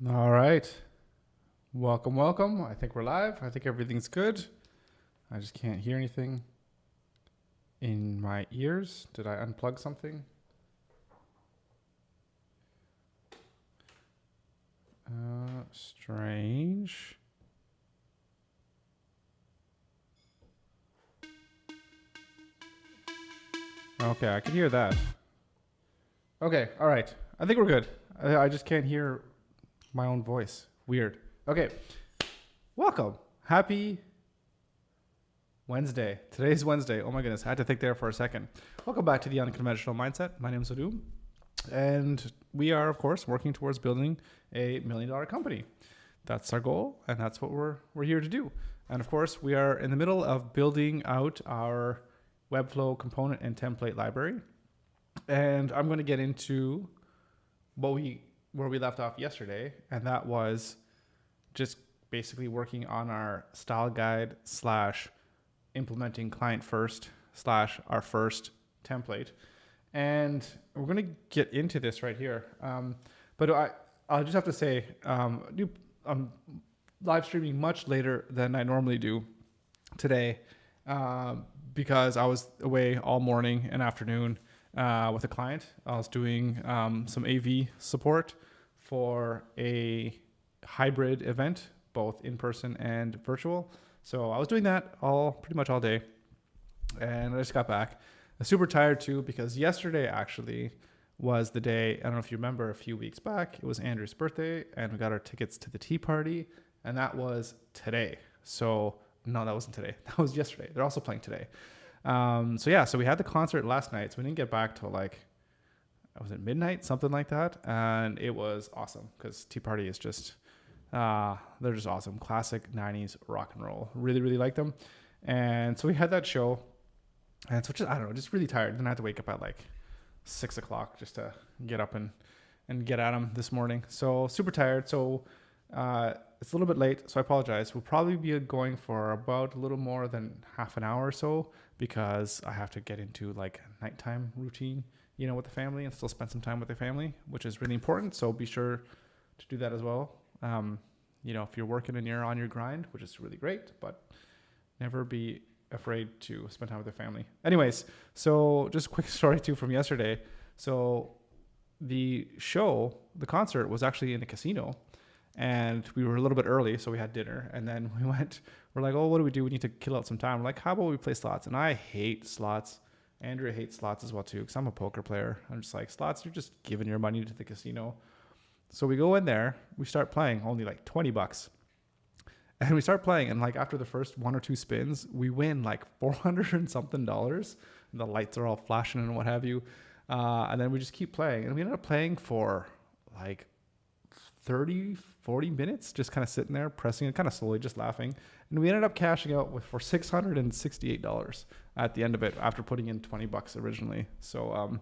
All right. Welcome, welcome. I think we're live. I think everything's good. I just can't hear anything in my ears. Did I unplug something? Strange. Okay, I can hear that. Okay, all right. I think we're good. I just can't hear my own voice. Weird. Okay, welcome. Happy Wednesday. Today's Wednesday. Oh my goodness, I had to think there for a second. Welcome back to the Unconventional Mindset. My name is Adum, and we are, of course, working towards building a $1 million company. That's our goal, and that's what we're here to do. And of course, we are in the middle of building out our Webflow component and template library. And I'm going to get into where we left off yesterday, and that was just basically working on our style guide / implementing client first / our first template. And we're going to get into this right here. But I'll just have to say, I'm live streaming much later than I normally do today because I was away all morning and afternoon with a client. I was doing some AV support for a hybrid event, both in person and virtual. So I was doing that pretty much all day, and I just got back. I was super tired too because yesterday actually was the day, I don't know if you remember, a few weeks back, it was Andrew's birthday, and we got our tickets to the tea party, and that was today. So no, that wasn't today. That was yesterday. They're also playing today. So we had the concert last night, so we didn't get back till was it midnight, something like that, and it was awesome because tea party is just they're just awesome. Classic 90s rock and roll. Really, really like them. And so we had that show, and so just, I don't know, just really tired. Then I had to wake up at 6 o'clock just to get up and get at them this morning. So super tired. So it's a little bit late, so I apologize. We'll probably be going for about a little more than half an hour or so because I have to get into a nighttime routine, with the family and still spend some time with the family, which is really important. So be sure to do that as well. If you're working and you're on your grind, which is really great, but never be afraid to spend time with your family. Anyways, so just a quick story too from yesterday. So the concert was actually in a casino, and we were a little bit early, so we had dinner, and then we're like, oh, what do we do? We need to kill out some time. We're like, how about we play slots? And I hate slots. Andrew hates slots as well too, because I'm a poker player. I'm just like, slots, you're just giving your money to the casino. So we go in there, we start playing, only $20. And we start playing, and after the first one or two spins, we win $400 and something. And the lights are all flashing and what have you. And then we just keep playing. And we ended up playing for 30, 40 minutes, just kind of sitting there, pressing it, kind of slowly, just laughing. And we ended up cashing out for $668 at the end of it after putting in $20 originally. So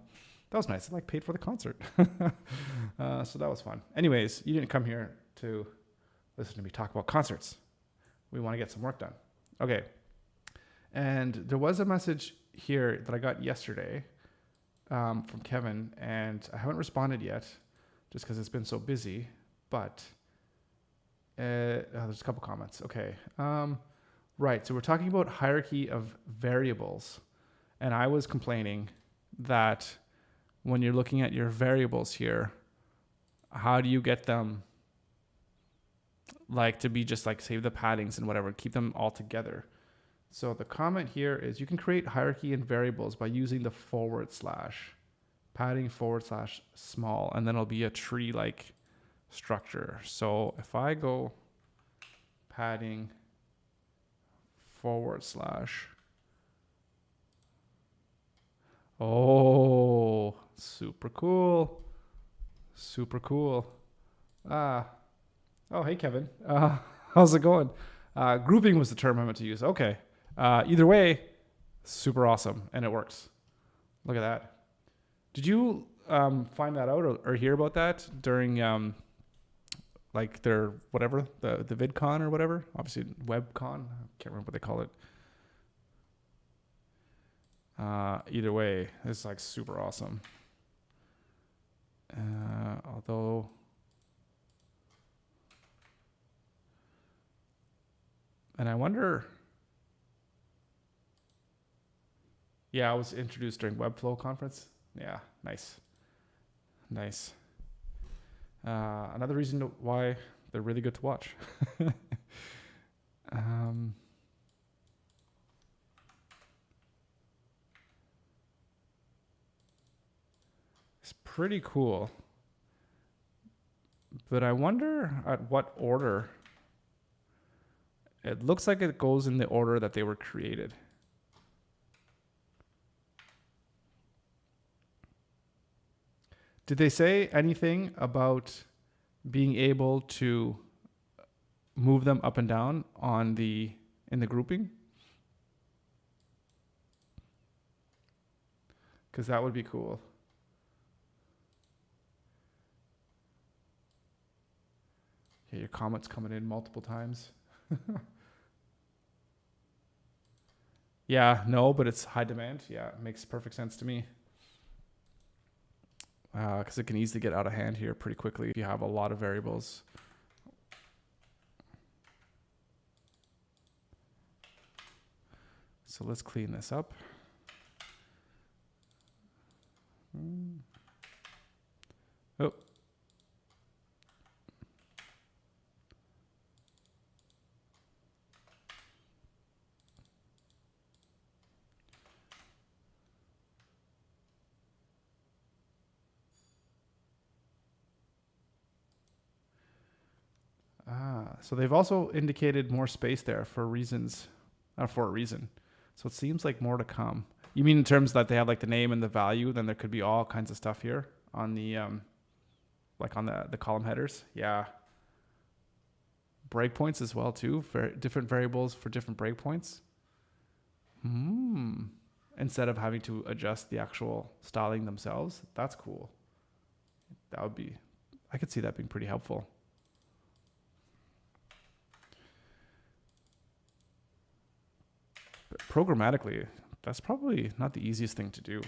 that was nice. It paid for the concert. So that was fun. Anyways, you didn't come here to listen to me talk about concerts. We want to get some work done. Okay. And there was a message here that I got yesterday from Kevin, and I haven't responded yet just because it's been so busy, but there's a couple comments. Okay. Right. So we're talking about hierarchy of variables, and I was complaining that when you're looking at your variables here, how do you get them to be just save the paddings and whatever, keep them all together? So the comment here is you can create hierarchy and variables by using the / padding / small, and then it'll be a tree structure. So if I go padding / oh, super cool. Super cool. Oh, hey, Kevin. How's it going? Grouping was the term I meant to use. Okay. Either way, super awesome, and it works. Look at that. Did you find that out or hear about that during their whatever, the VidCon or whatever? Obviously, WebCon. I can't remember what they call it. Either way, it's super awesome. Although And I wonder, yeah, I was introduced during Webflow conference. Yeah, nice. Nice. Another reason why they're really good to watch. It's pretty cool. But I wonder at what order. It looks like it goes in the order that they were created. Did they say anything about being able to move them up and down in the grouping? Because that would be cool. Okay, your comment's coming in multiple times. Yeah, no, but it's high demand. Yeah, it makes perfect sense to me. Because it can easily get out of hand here pretty quickly if you have a lot of variables. So let's clean this up. Oh. So they've also indicated more space there for a reason. So it seems like more to come. You mean in terms that they have like the name and the value, then there could be all kinds of stuff here on the, like on the column headers. Yeah. Breakpoints as well too, for different variables for different breakpoints. Instead of having to adjust the actual styling themselves. That's cool. I could see that being pretty helpful. But programmatically, that's probably not the easiest thing to do.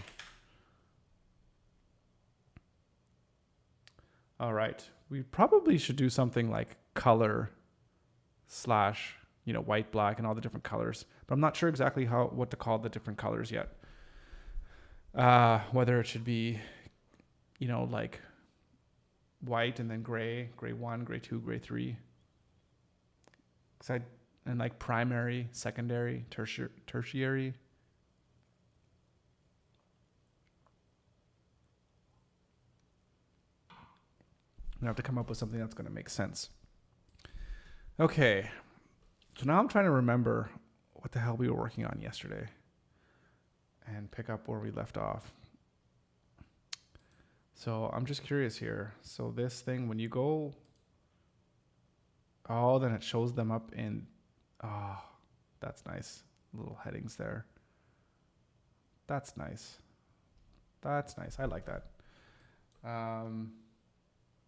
All right. We probably should do something like color / white, black, and all the different colors. But I'm not sure exactly what to call the different colors yet. Whether it should be, like white and then gray 1, gray 2, gray 3. And like primary, secondary, tertiary. I have to come up with something that's going to make sense. Okay. So now I'm trying to remember what the hell we were working on yesterday and pick up where we left off. So I'm just curious here. So this thing, when you go, then it shows them up in, that's nice. Little headings there. That's nice. I like that.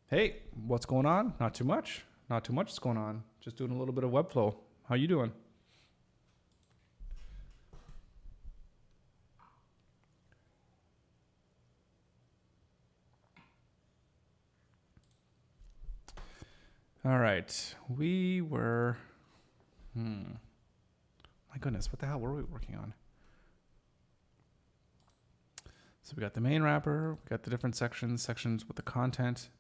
Hey, what's going on? Not too much. Not too much is going on. Just doing a little bit of Webflow. How you doing? All right. We were... My goodness, what the hell were we working on? So we got the main wrapper, we got the different sections with the content,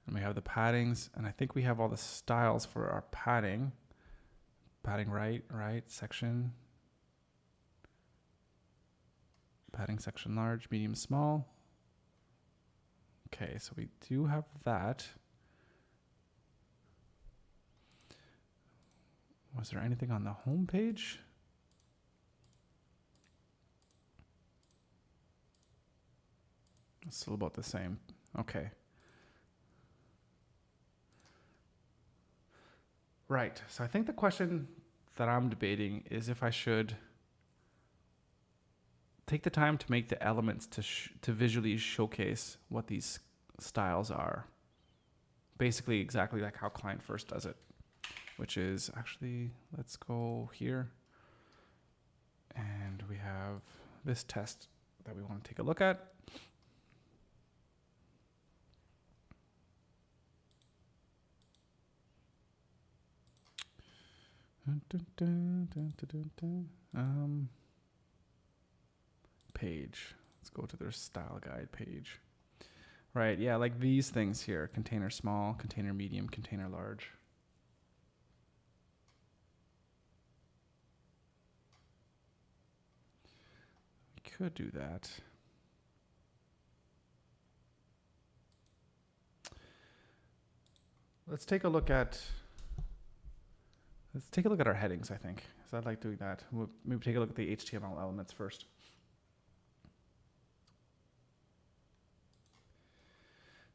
and we have the paddings, and I think we have all the styles for our padding. Padding right, section. Padding section large, medium, small. Okay, so we do have that. Was there anything on the home page? It's still about the same. Okay. Right. So I think the question that I'm debating is if I should take the time to make the elements to visually showcase what these styles are. Basically exactly like how Client First does it, which is actually, let's go here. And we have this test that we want to take a look at. Page. Let's go to their style guide page. Right, yeah, like these things here. Container small, container medium, container large. We could do that. Let's take a look at our headings, I think. So I'd like doing that. We'll maybe take a look at the HTML elements first.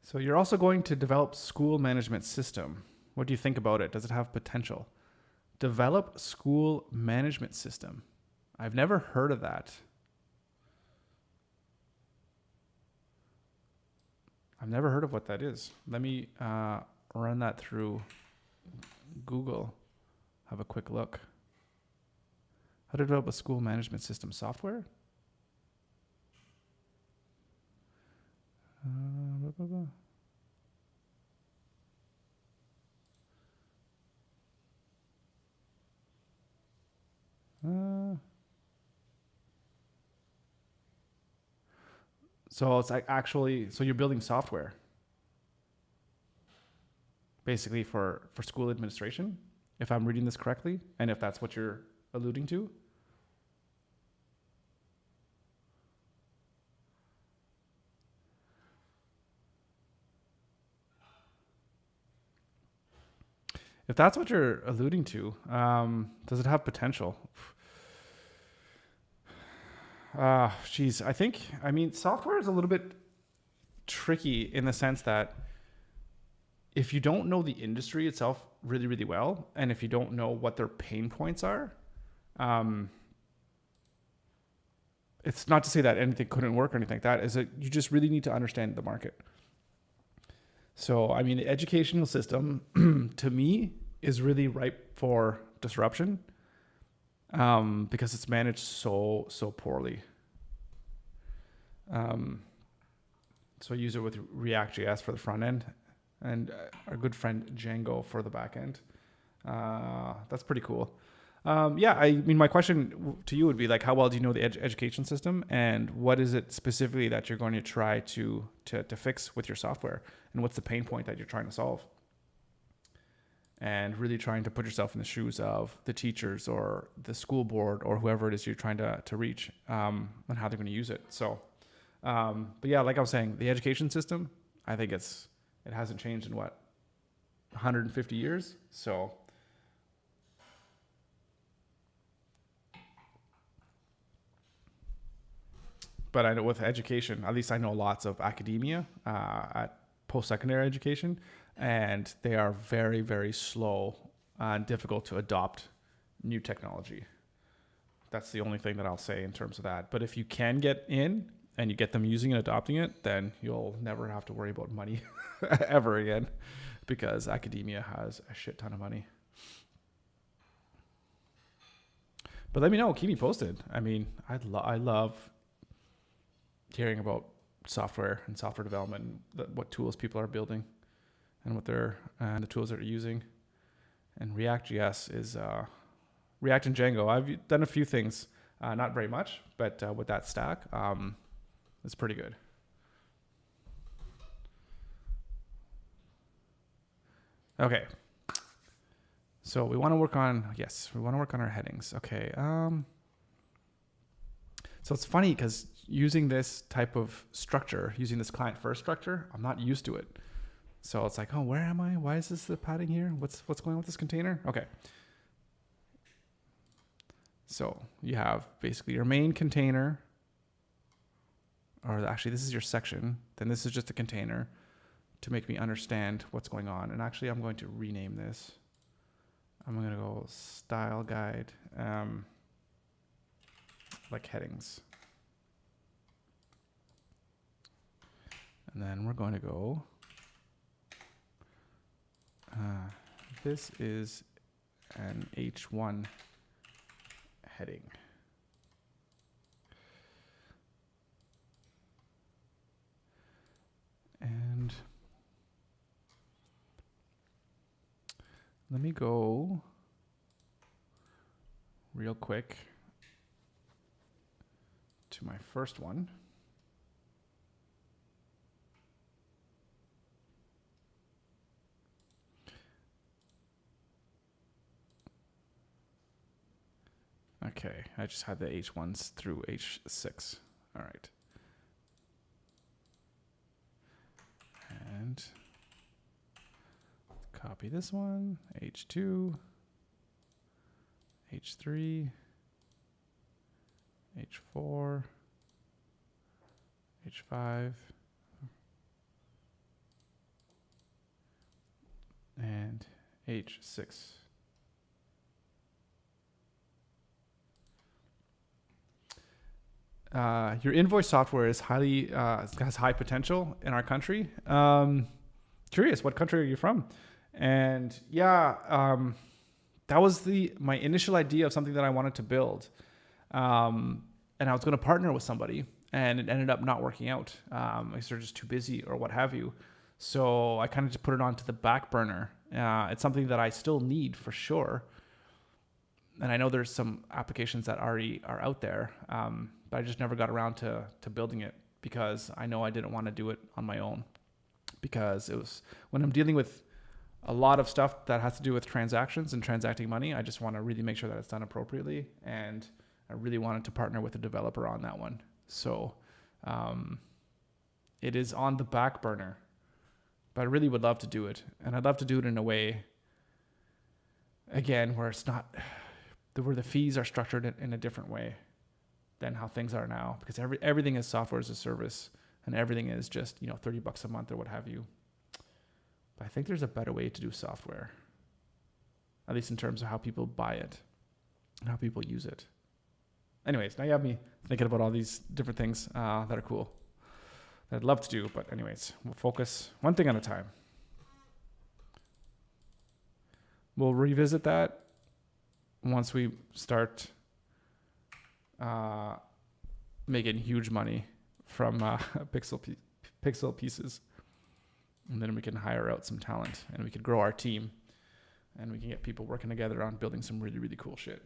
So you're also going to develop school management system. What do you think about it? Does it have potential? Develop school management system. I've never heard of that. I've never heard of what that is. Let me run that through Google. Have a quick look. How to develop a school management system software? So it's like actually, so you're building software basically for school administration, if I'm reading this correctly, and if that's what you're alluding to. If that's what you're alluding to, does it have potential? Geez, I mean, software is a little bit tricky in the sense that if you don't know the industry itself really, really well, and if you don't know what their pain points are, it's not to say that anything couldn't work or anything like that, is that you just really need to understand the market. So, I mean, the educational system, to me, is really ripe for disruption because it's managed so poorly. So I use it with React.js for the front end and our good friend Django for the back end. That's pretty cool. Yeah, I mean, my question to you would be like, how well do you know the education system, and what is it specifically that you're going to try to fix with your software, and what's the pain point that you're trying to solve? And really trying to put yourself in the shoes of the teachers or the school board or whoever it is you're trying to reach, and how they're going to use it. So, but yeah, like I was saying, the education system, I think it hasn't changed in 150 years. So, but I know with education, at least I know lots of academia at post-secondary education, and they are very, very slow and difficult to adopt new technology. That's the only thing that I'll say in terms of that. But if you can get in and you get them using and adopting it, then you'll never have to worry about money ever again, because academia has a shit ton of money. But let me know, keep me posted. I mean, I love hearing about software and software development, what tools people are building and what and the tools that they're using. And React.js is React and Django. I've done a few things, not very much, but with that stack, it's pretty good. Okay. So we want to work on our headings. Okay. So it's funny because using this type of structure, using this client first structure, I'm not used to it. So it's like, oh, where am I? Why is this the padding here? What's going on with this container? Okay. So you have basically your main container, or actually this is your section. Then this is just a container to make me understand what's going on. And actually I'm going to rename this. I'm going to go style guide, like headings. And then we're going to go, this is an H1 heading. And let me go real quick to my first one. Okay, I just had the H1s through H6. All right. And copy this one, H2, H3, H4, H5, and H6. Your invoice software is has high potential in our country. Curious, what country are you from? And that was my initial idea of something that I wanted to build. And I was going to partner with somebody, and it ended up not working out. I guess they're just too busy or what have you. So I kind of just put it onto the back burner. It's something that I still need for sure. And I know there's some applications that already are out there, but I just never got around to building it because I know I didn't want to do it on my own. Because it was when I'm dealing with a lot of stuff that has to do with transactions and transacting money, I just want to really make sure that it's done appropriately. And I really wanted to partner with a developer on that one. So it is on the back burner, but I really would love to do it. And I'd love to do it in a way, again, where it's not, where the fees are structured in a different way than how things are now, because everything is software as a service and everything is just, $30 a month or what have you. But I think there's a better way to do software, at least in terms of how people buy it and how people use it. Anyways, now you have me thinking about all these different things that are cool that I'd love to do. But anyways, we'll focus one thing at a time. We'll revisit that once we start making huge money from pixel pieces. And then we can hire out some talent and we could grow our team and we can get people working together on building some really, really cool shit.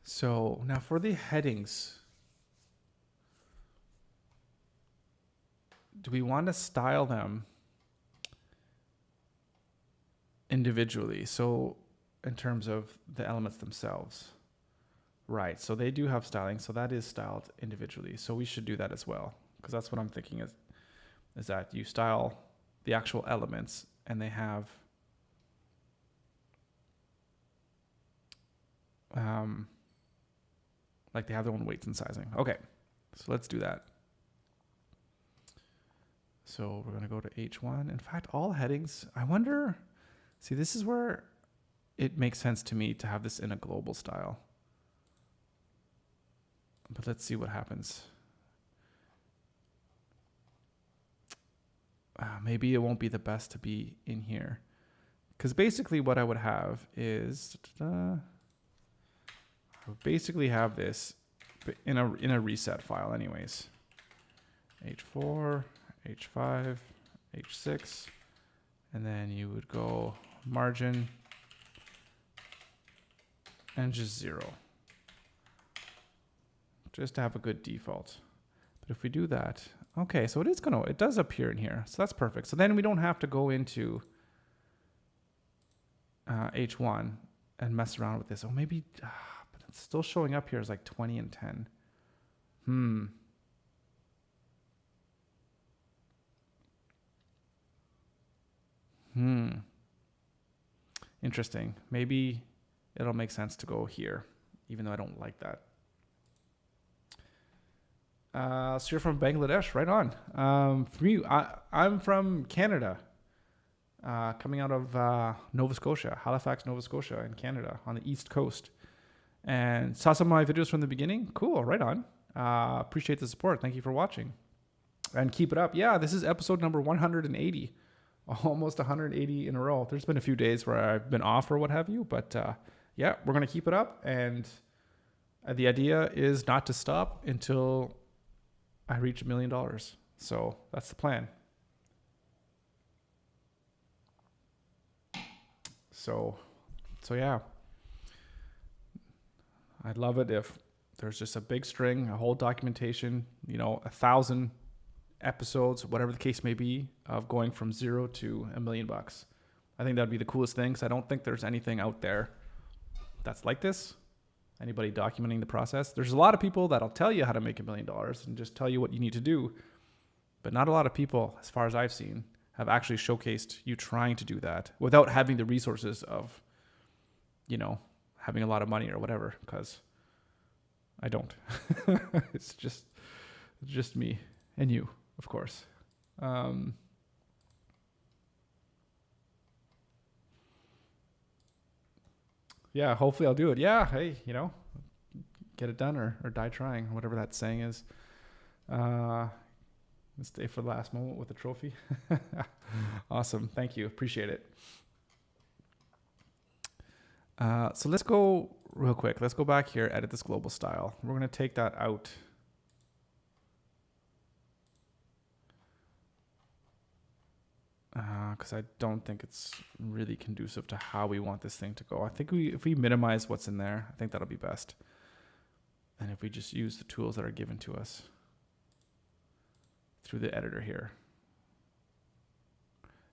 So now for the headings, do we want to style them individually? So in terms of the elements themselves. Right, so they do have styling, so that is styled individually. So we should do that as well, because that's what I'm thinking is that you style the actual elements and they have they have their own weights and sizing. Okay, so let's do that. So we're gonna go to H1. In fact, all headings, I wonder, see, this is where it makes sense to me to have this in a global style. But let's see what happens. Maybe it won't be the best to be in here. Because basically what I would have is, I would basically have this in a reset file anyways. H4, H5, H6, and then you would go margin and just 0. Just to have a good default. But if we do that, okay, so it does appear in here. So that's perfect. So then we don't have to go into H1 and mess around with this. Oh, maybe, but it's still showing up here as like 20 and 10. Interesting. Maybe it'll make sense to go here, even though I don't like that. So you're from Bangladesh, right on. For me, I'm from Canada, coming out of Nova Scotia, Halifax, Nova Scotia in Canada on the East Coast. And saw some of my videos from the beginning. Cool, right on. Appreciate the support. Thank you for watching. And keep it up. Yeah, this is episode number 180. Almost 180 in a row. There's been a few days where I've been off or what have you. But yeah, we're going to keep it up. And the idea is not to stop until I reach $1 million. So that's the plan. So yeah, I'd love it if there's just a big string, a whole documentation, 1,000 episodes, whatever the case may be, of going from $0 to $1 million. I think that'd be the coolest thing, because I don't think there's anything out there that's like this. Anybody documenting the process. There's a lot of people that'll tell you how to make $1 million and just tell you what you need to do. But not a lot of people, as far as I've seen, have actually showcased you trying to do that without having the resources of, having a lot of money or whatever, because I don't. It's just me and you, of course. Yeah, hopefully I'll do it. Yeah, hey, get it done or die trying, whatever that saying is. Stay for the last moment with a trophy. Awesome. Thank you. Appreciate it. So let's go real quick. Let's go back here, edit this global style. We're going to take that out. Because I don't think it's really conducive to how we want this thing to go. I think if we minimize what's in there, I think that'll be best. And if we just use the tools that are given to us through the editor here.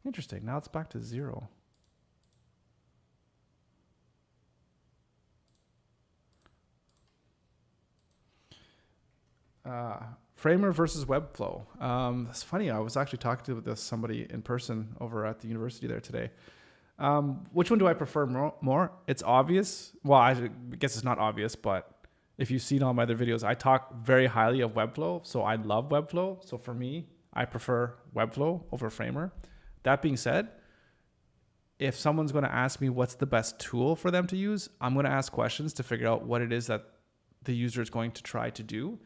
Interesting. Now it's back to 0. Framer versus Webflow. It's funny. I was actually talking to somebody in person over at the university there today. Which one do I prefer more? It's obvious. Well, I guess it's not obvious, but if you've seen all my other videos, I talk very highly of Webflow. So I love Webflow. So for me, I prefer Webflow over Framer. That being said, if someone's going to ask me what's the best tool for them to use, I'm going to ask questions to figure out what it is that the user is going to try to do.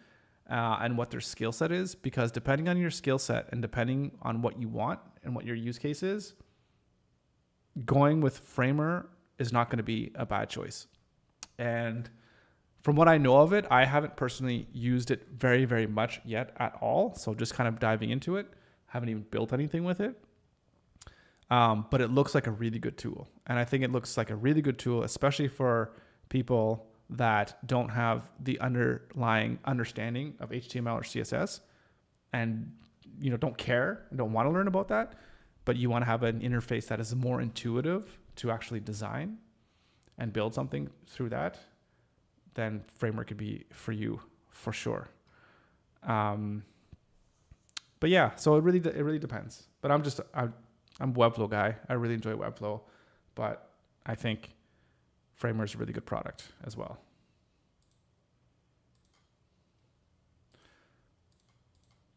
And what their skill set is, because depending on your skill set and depending on what you want and what your use case is, going with Framer is not going to be a bad choice. And from what I know of it, I haven't personally used it very, very much yet at all. So just kind of diving into it, haven't even built anything with it. But it looks like a really good tool. And I think it looks like a really good tool, especially for people that don't have the underlying understanding of HTML or CSS and don't care and don't want to learn about that, but you want to have an interface that is more intuitive to actually design and build something through that, then Framer could be for you for sure. But yeah, so it really depends. But I'm a Webflow guy. I really enjoy Webflow, but I think Framer is a really good product as well.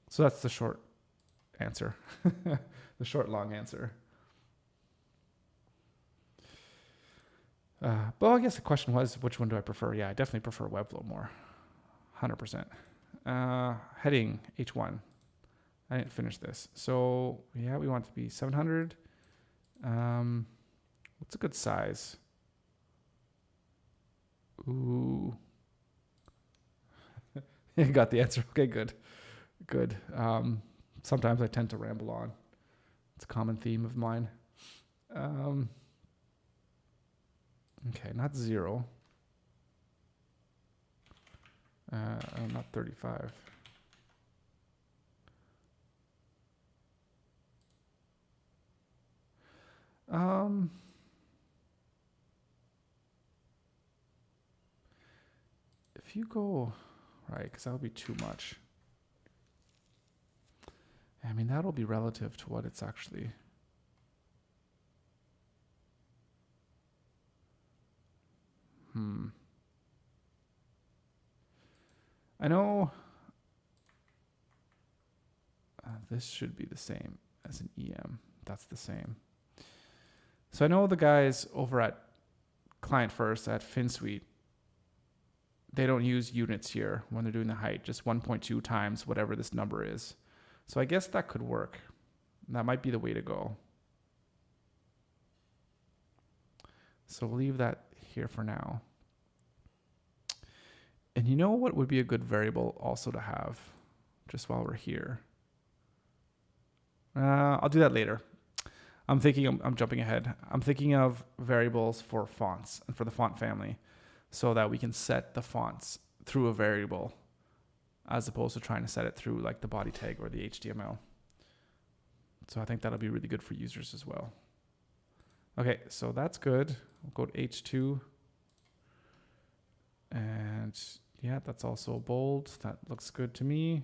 So that's the short answer, the short, long answer. But I guess the question was, which one do I prefer? Yeah, I definitely prefer Webflow more, 100%. Heading H1. I didn't finish this. So yeah, we want it to be 700. What's a good size? Ooh. You got the answer. Okay, good. Sometimes I tend to ramble on. It's a common theme of mine. Okay, not 0. Not 35. If you go, right, because that would be too much. I mean, that'll be relative to what it's actually. I know this should be the same as an EM. That's the same. So I know the guys over at Client First at FinSuite, they don't use units here when they're doing the height, just 1.2 times whatever this number is. So I guess that could work. That might be the way to go. So we'll leave that here for now. And you know what would be a good variable also to have, just while we're here? I'll do that later. I'm jumping ahead. I'm thinking of variables for fonts and for the font family so that we can set the fonts through a variable as opposed to trying to set it through like the body tag or the HTML. So I think that'll be really good for users as well. Okay, so that's good. We'll go to H2. And yeah, that's also bold. That looks good to me.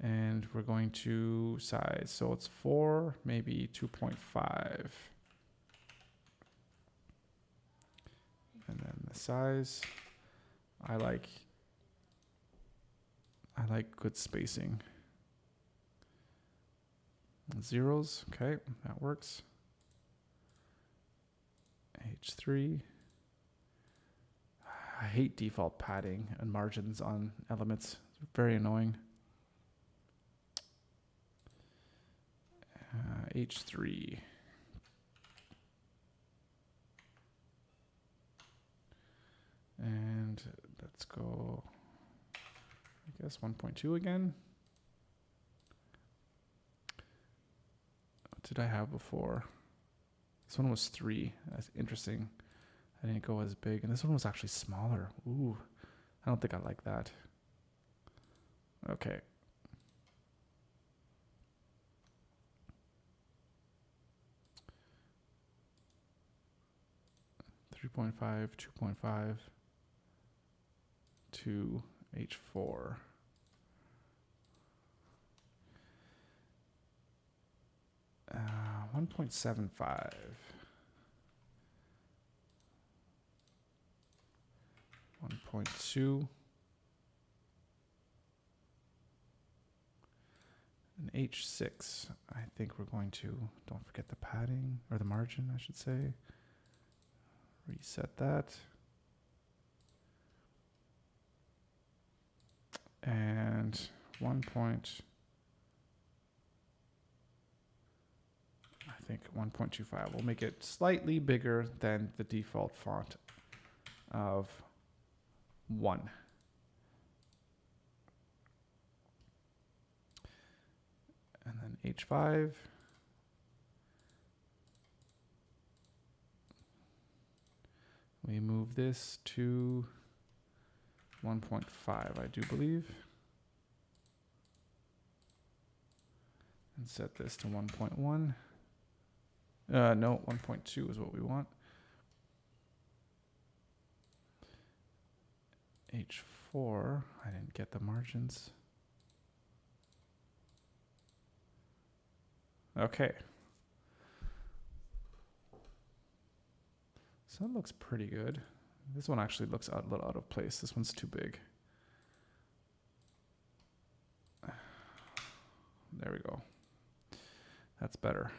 And we're going to size. So it's 4, maybe 2.5. And then the size. I like good spacing. Zeros, okay, that works. H3. I hate default padding and margins on elements. It's very annoying. H3. And let's go, I guess 1.2 again. What did I have before? This one was 3. That's interesting. I didn't go as big. And this one was actually smaller. Ooh, I don't think I like that. Okay. .5, 2.5 to H4. Uh, 1.75. 1.2. And H6. I think we're going to, don't forget the padding, or the margin, I should say. Reset that. And 1 point, I think 1.25. We'll make it slightly bigger than the default font of 1. And then H5. We move this to 1.5, I do believe. And set this to 1.1. No, 1.2 is what we want. H4, I didn't get the margins. Okay. So that looks pretty good. This one actually looks a little out of place. This one's too big. There we go. That's better.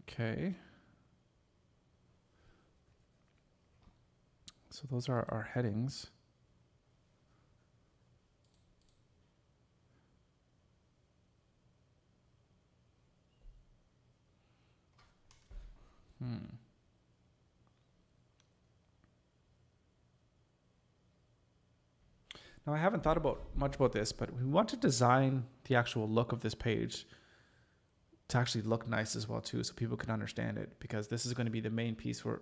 Okay. So those are our headings. Now I haven't thought much about this, but we want to design the actual look of this page to actually look nice as well too, so people can understand it, because this is going to be the main piece where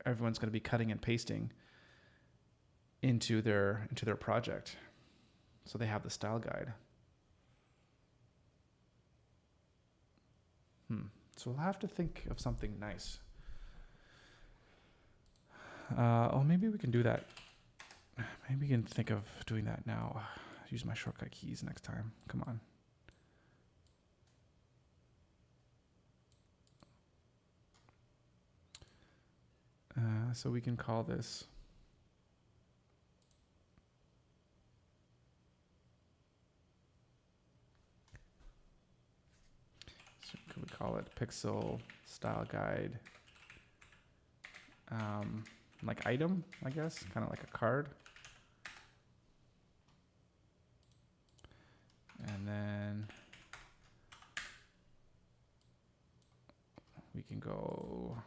everyone's going to be cutting and pasting into their project. So they have the style guide. So we'll have to think of something nice. Oh, maybe we can do that. Maybe we can think of doing that now. Use my shortcut keys next time. Come on. So we can call this could we call it pixel style guide, like item, I guess, kind of like a card. And then we can go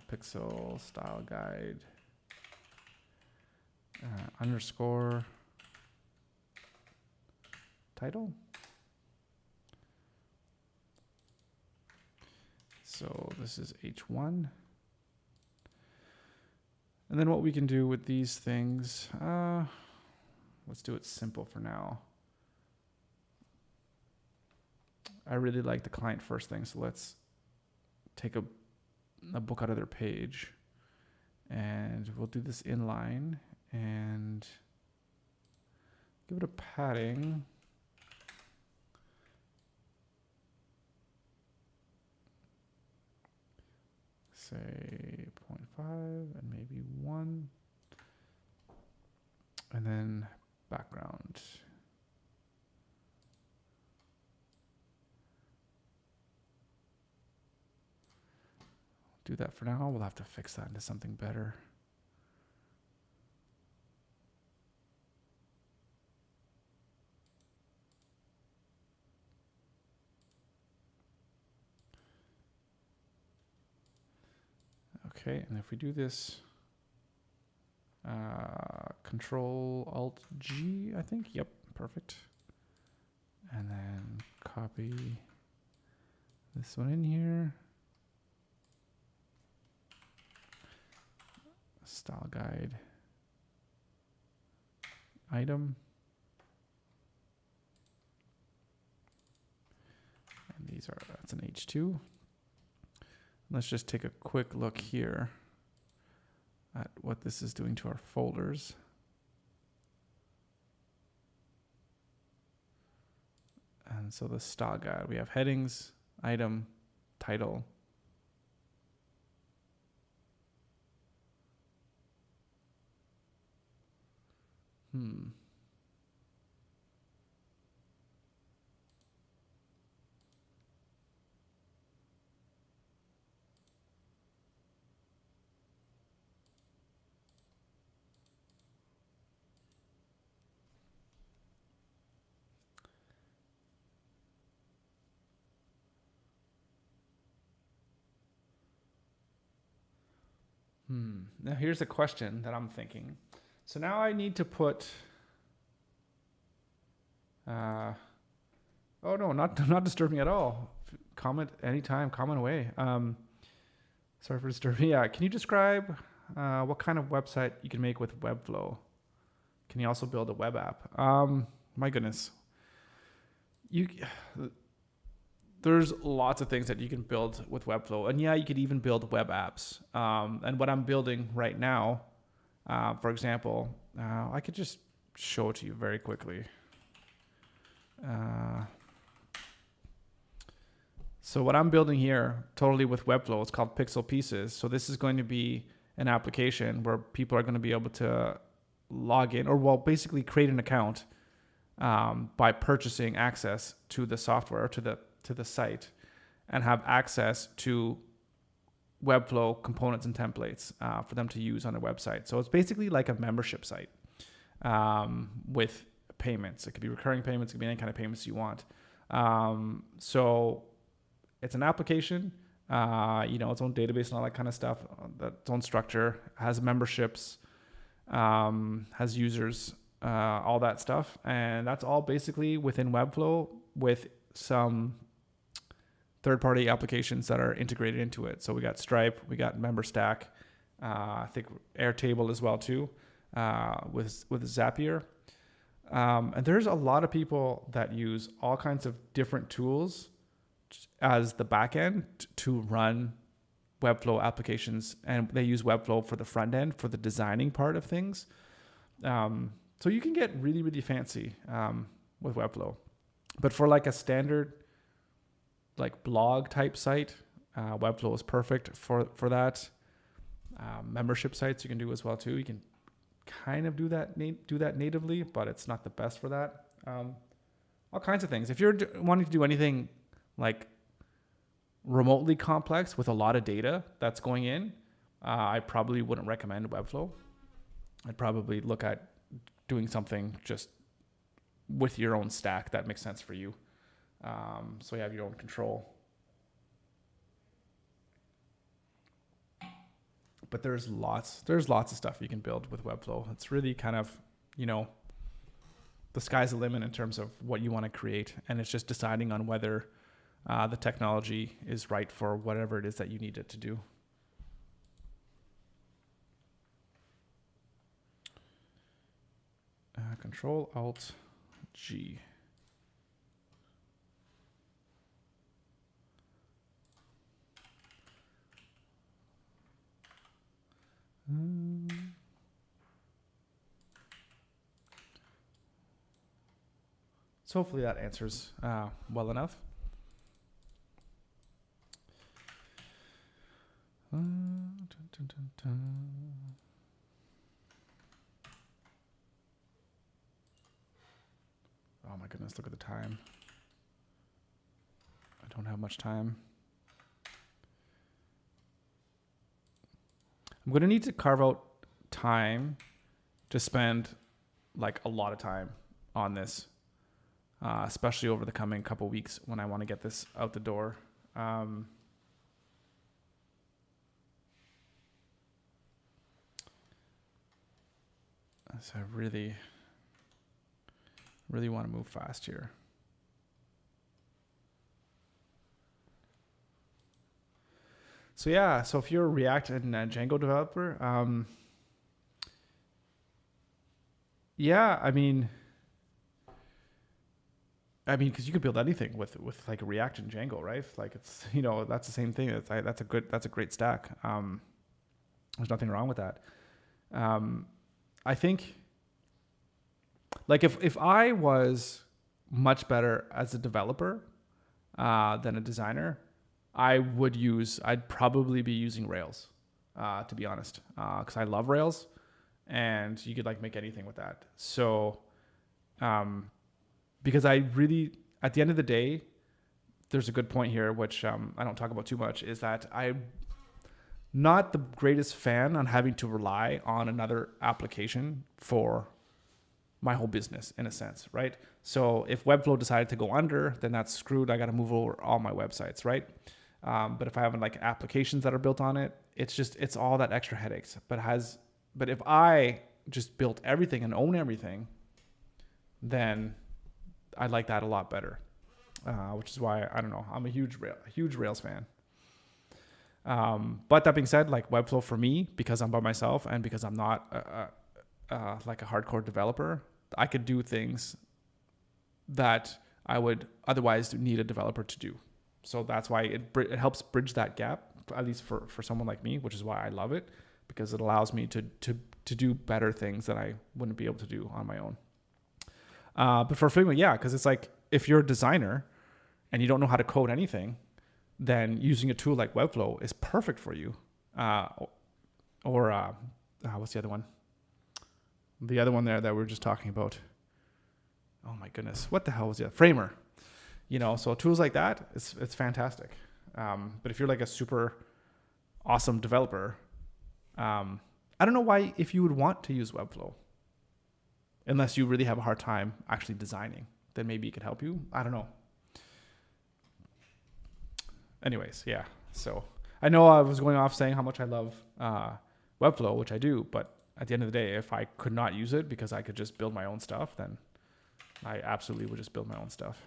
pixel style guide underscore title. So this is H1. And then what we can do with these things, let's do it simple for now. I really like the client first thing, so let's take a book out of their page, and we'll do this inline and give it a padding. Say 0.5 and maybe 1, and then background. Do that for now. We'll have to fix that into something better. Okay, and if we do this, Control Alt G, I think. Yep, perfect. And then copy this one in here. Style guide item. And these are, that's an H2. Let's just take a quick look here at what this is doing to our folders. And so the style guide, we have headings, item, title. Now here's a question that I'm thinking. So now I need to put, oh no, not disturbing at all. Comment anytime, comment away. Sorry for disturbing. Yeah, can you describe what kind of website you can make with Webflow? Can you also build a web app? My goodness. There's lots of things that you can build with Webflow. And yeah, you could even build web apps. And what I'm building right now, for example, I could just show it to you very quickly. So what I'm building here totally with Webflow, it's called Pixel Pieces. So this is going to be an application where people are going to be able to log in, or well, basically create an account by purchasing access to the software, to the site, and have access to Webflow components and templates for them to use on their website. So it's basically like a membership site with payments. It could be recurring payments, it could be any kind of payments you want. So it's an application, its own database and all that kind of stuff, its own structure, has memberships, has users, all that stuff. And that's all basically within Webflow with some third-party applications that are integrated into it. So we got Stripe, we got MemberStack, I think Airtable as well too, with Zapier. And there's a lot of people that use all kinds of different tools as the backend to run Webflow applications, and they use Webflow for the front end, for the designing part of things. So you can get really, really fancy with Webflow. But for like a standard like blog type site, Webflow is perfect for that. Membership sites you can do as well too. You can kind of do that natively, but it's not the best for that. All kinds of things. If you're wanting to do anything like remotely complex with a lot of data that's going in, I probably wouldn't recommend Webflow. I'd probably look at doing something just with your own stack that makes sense for you. So you have your own control. But there's lots of stuff you can build with Webflow. It's really kind of, the sky's the limit in terms of what you want to create. And it's just deciding on whether the technology is right for whatever it is that you need it to do. Control Alt G. So hopefully that answers well enough. Oh my goodness, look at the time. I don't have much time. I'm going to need to carve out time to spend like a lot of time on this, especially over the coming couple weeks when I want to get this out the door. So I really want to move fast here. So yeah, so if you're a React and Django developer, yeah, I mean, because you could build anything with like React and Django, right? Like it's, that's the same thing. That's a great stack. There's nothing wrong with that. I think, like if I was much better as a developer than a designer, I'd probably be using Rails, to be honest, because I love Rails, and you could like make anything with that. So, because I really, at the end of the day, there's a good point here, which I don't talk about too much, is that I'm not the greatest fan on having to rely on another application for my whole business, in a sense, right? So if Webflow decided to go under, then that's screwed. I got to move over all my websites, right? But if I have like applications that are built on it, it's all that extra headaches. But if I just built everything and own everything, then I like that a lot better. Which is why, I don't know, I'm a huge Rails fan. But that being said, like Webflow for me, because I'm by myself and because I'm not like a hardcore developer, I could do things that I would otherwise need a developer to do. So that's why it helps bridge that gap, at least for someone like me, which is why I love it, because it allows me to do better things that I wouldn't be able to do on my own. But for Figma, yeah, because it's like if you're a designer and you don't know how to code anything, then using a tool like Webflow is perfect for you. What's the other one? The other one there that we were just talking about. Oh my goodness, what the hell was it? Framer. So tools like that, it's fantastic. But if you're like a super awesome developer, I don't know why, if you would want to use Webflow, unless you really have a hard time actually designing, then maybe it could help you. I don't know. Anyways, yeah. So I know I was going off saying how much I love Webflow, which I do, but at the end of the day, if I could not use it because I could just build my own stuff, then I absolutely would just build my own stuff.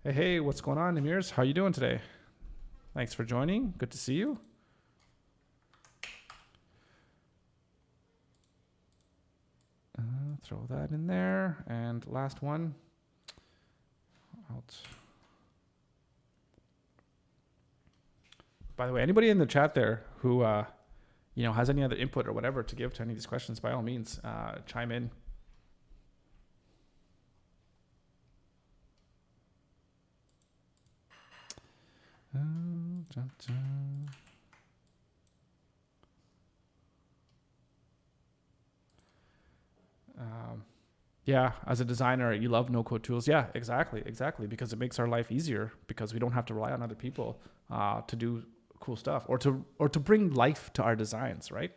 Hey, what's going on, Emirs? How are you doing today? Thanks for joining. Good to see you. Throw that in there. And last one. By the way, anybody in the chat there who has any other input or whatever to give to any of these questions, by all means, chime in. Yeah, as a designer, you love no-code tools. Yeah, exactly, because it makes our life easier because we don't have to rely on other people to do cool stuff or to bring life to our designs, right?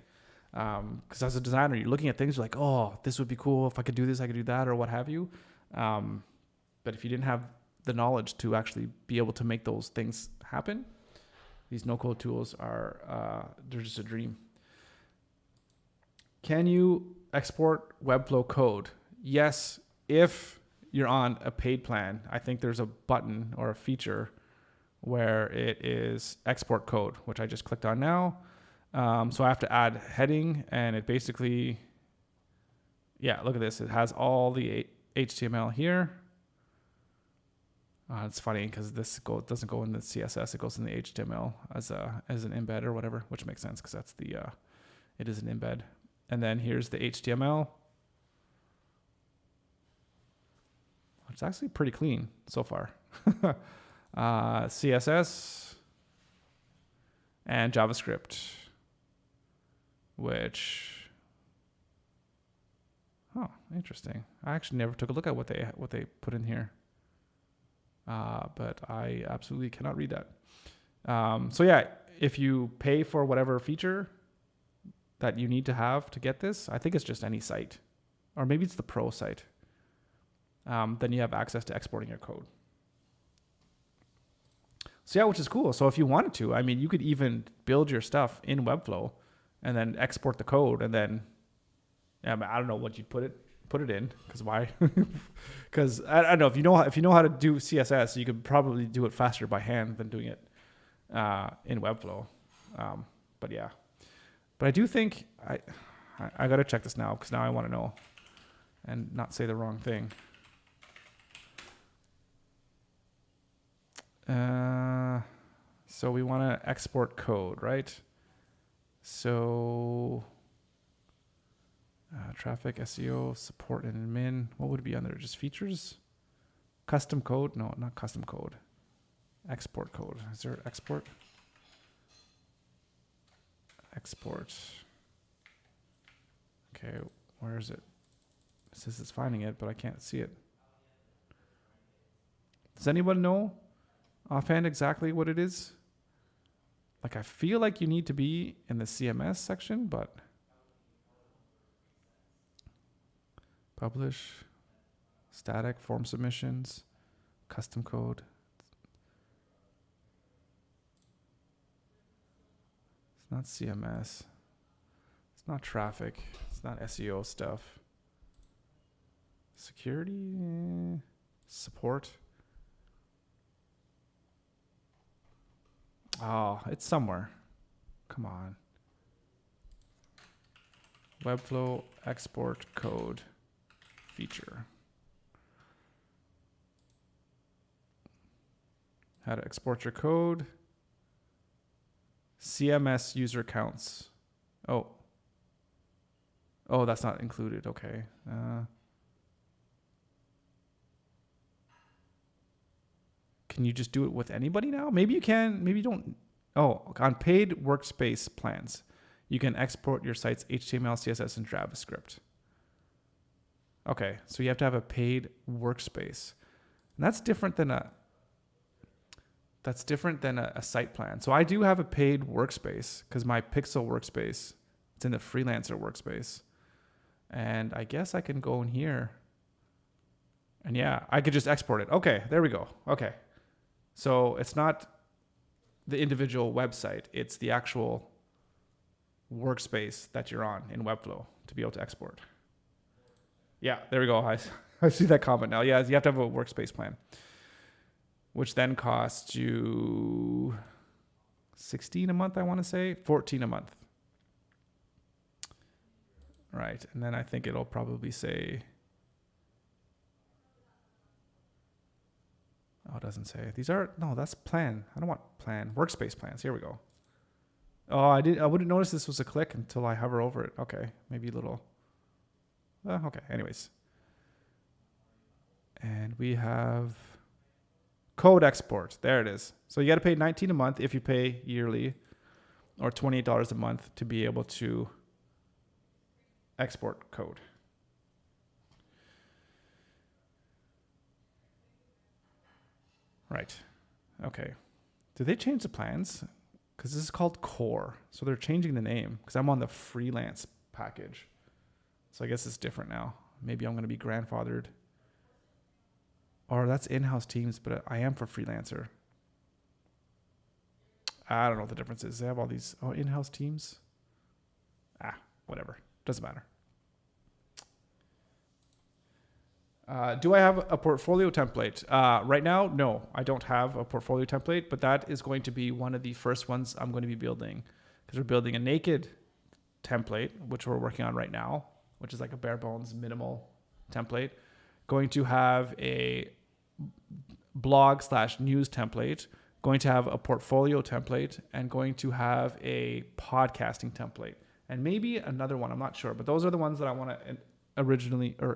Because as a designer, you're looking at things, you're like, oh, this would be cool. If I could do this, I could do that, or what have you. But if you didn't have the knowledge to actually be able to make those things happen, these no-code tools are, they're just a dream. Can you export Webflow code? Yes, if you're on a paid plan. I think there's a button or a feature where it is export code, which I just clicked on now. So I have to add heading, and it basically, yeah, look at this. It has all the HTML here. It's funny because this doesn't go in the CSS. It goes in the HTML as an embed or whatever, which makes sense because that's it is an embed. And then here's the HTML. It's actually pretty clean so far. CSS and JavaScript, which, oh, interesting. I actually never took a look at what they put in here, but I absolutely cannot read that. So yeah, if you pay for whatever feature that you need to have to get this, I think it's just any site, or maybe it's the pro site. Then you have access to exporting your code. So yeah, which is cool. So if you wanted to, I mean, you could even build your stuff in Webflow and then export the code, and then, I don't know what you'd put it in, because why? Because I don't know, if you know how to do CSS, you could probably do it faster by hand than doing it in Webflow. But yeah, but I do think I got to check this now, because now I want to know and not say the wrong thing. So we want to export code, right? So traffic, SEO, support, and admin. What would it be under? Just features? Custom code? No, not custom code. Export code. Is there export? Export. Okay, where is it? It says it's finding it, but I can't see it. Does anyone know offhand exactly what it is? Like, I feel like you need to be in the CMS section, but publish, static, form submissions, custom code. It's not CMS. It's not traffic. It's not SEO stuff. Security, support. Oh, it's somewhere. Come on. Webflow export code feature. How to export your code. CMS user counts. Oh, that's not included. Okay. Can you just do it with anybody now? Maybe you can, maybe you don't. Oh, on paid workspace plans, you can export your site's HTML, CSS, and JavaScript. Okay, so you have to have a paid workspace. And that's different than a site plan. So I do have a paid workspace because my Pixel workspace, it's in the freelancer workspace. And I guess I can go in here. And yeah, I could just export it. Okay, there we go. Okay. So it's not the individual website, it's the actual workspace that you're on in Webflow to be able to export. Yeah, there we go. I see that comment now. Yeah, you have to have a workspace plan, which then costs you $16 a month, I want to say, $14 a month. Right, and then I think it'll probably say, oh, it doesn't say. No, that's plan. I don't want plan. Workspace plans. Here we go. Oh, I wouldn't notice this was a click until I hover over it. Okay, maybe a little. Okay, anyways. And we have code export. There it is. So you got to pay $19 a month if you pay yearly, or $28 a month to be able to export code. Right. Okay. Did they change the plans? because this is called Core. So they're changing the name because I'm on the freelance package. So I guess it's different now. Maybe I'm going to be grandfathered. Or that's in-house teams, but I am for freelancer. I don't know what the difference is. They have all these in-house teams. Whatever. Doesn't matter. Do I have a portfolio template? Right now, no, I don't have a portfolio template, but that is going to be one of the first ones I'm going to be building, because we're building a naked template, which we're working on right now, which is like a bare bones minimal template. Going to have a blog/news template, going to have a portfolio template, and going to have a podcasting template, and maybe another one. I'm not sure, but those are the ones that I want to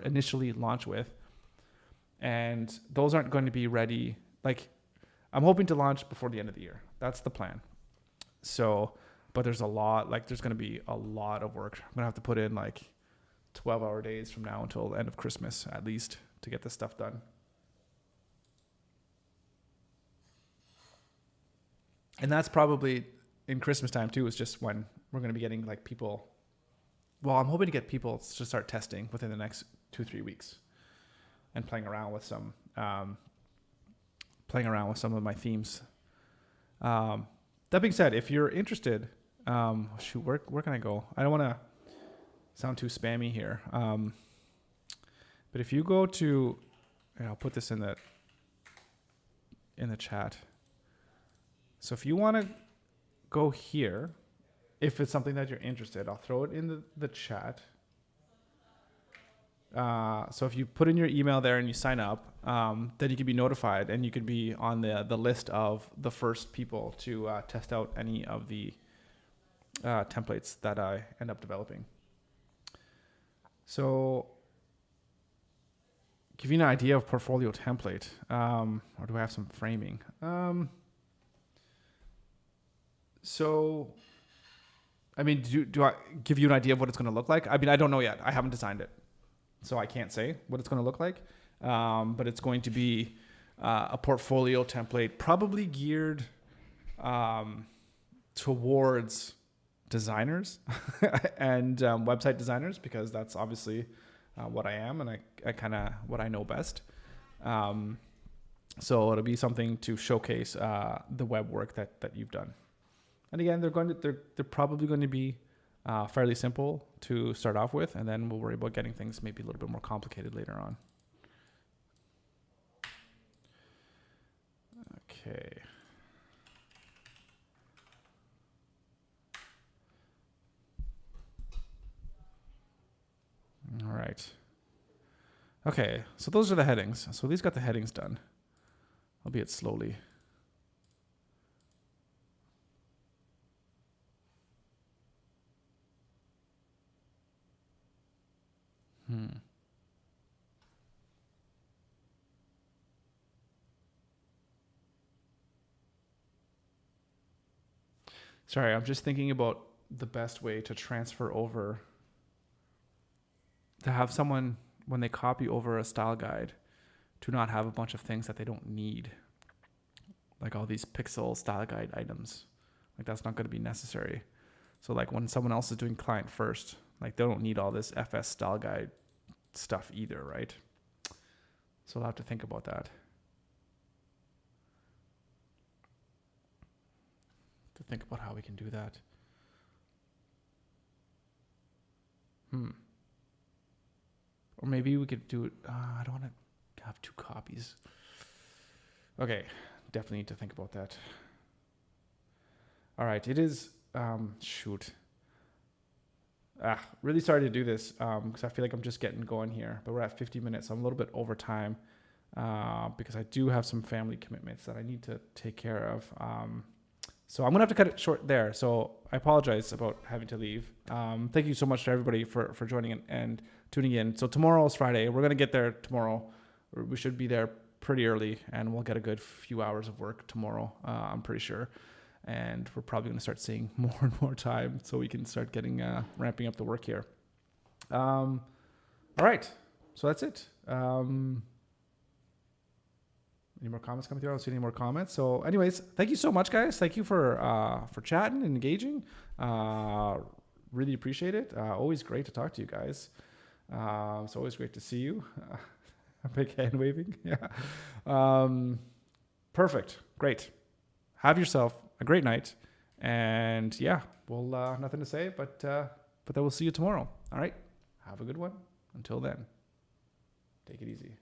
initially launch with. And those aren't going to be ready. Like, I'm hoping to launch before the end of the year. That's the plan. So, but there's there's going to be a lot of work. I'm going to have to put in like 12-hour days from now until the end of Christmas, at least, to get this stuff done. And that's probably in Christmas time too, is just when we're going to be getting like people. Well, I'm hoping to get people to start testing within the next 2-3 weeks and playing around with some of my themes. That being said, if you're interested, where can I go? I don't want to sound too spammy here. But if you go to, and I'll put this in the chat. So if you want to go here, if it's something that you're interested, I'll throw it in the chat. So if you put in your email there and you sign up, then you can be notified, and you could be on the list of the first people to test out any of the templates that I end up developing. So give you an idea of portfolio template, or do I have some framing? So, I mean, do I give you an idea of what it's going to look like? I mean, I don't know yet. I haven't designed it, so I can't say what it's going to look like. But it's going to be a portfolio template, probably geared towards designers and website designers, because that's obviously what I am, and I kind of what I know best. So it'll be something to showcase the web work that you've done. And again, they're probably going to be fairly simple to start off with, and then we'll worry about getting things maybe a little bit more complicated later on. Okay. All right. Okay, so those are the headings. So these got the headings done, albeit slowly. Sorry, I'm just thinking about the best way to transfer over, to have someone, when they copy over a style guide, to not have a bunch of things that they don't need, like all these pixel style guide items. Like, that's not going to be necessary. So like when someone else is doing client first, like they don't need all this FS style guide stuff either, right? So I'll have to think about that. To think about how we can do that. Or maybe we could do it. I don't want to have 2 copies. Okay, definitely need to think about that. All right, it is, really sorry to do this because I feel like I'm just getting going here, but we're at 50 minutes. So I'm a little bit over time because I do have some family commitments that I need to take care of. So I'm going to have to cut it short there. So I apologize about having to leave. Thank you so much to everybody for joining and tuning in. So tomorrow is Friday. We're going to get there tomorrow. We should be there pretty early, and we'll get a good few hours of work tomorrow, I'm pretty sure. And we're probably going to start seeing more and more time so we can start getting ramping up the work here. All right. So that's it. Any more comments coming through? I don't see any more comments. So anyways, thank you so much, guys. Thank you for chatting and engaging. Really appreciate it. Always great to talk to you guys. It's always great to see you. Big hand waving. Yeah. Perfect. Great. Have yourself a great night. And yeah, well, nothing to say, but then we'll see you tomorrow. All right. Have a good one. Until then, take it easy.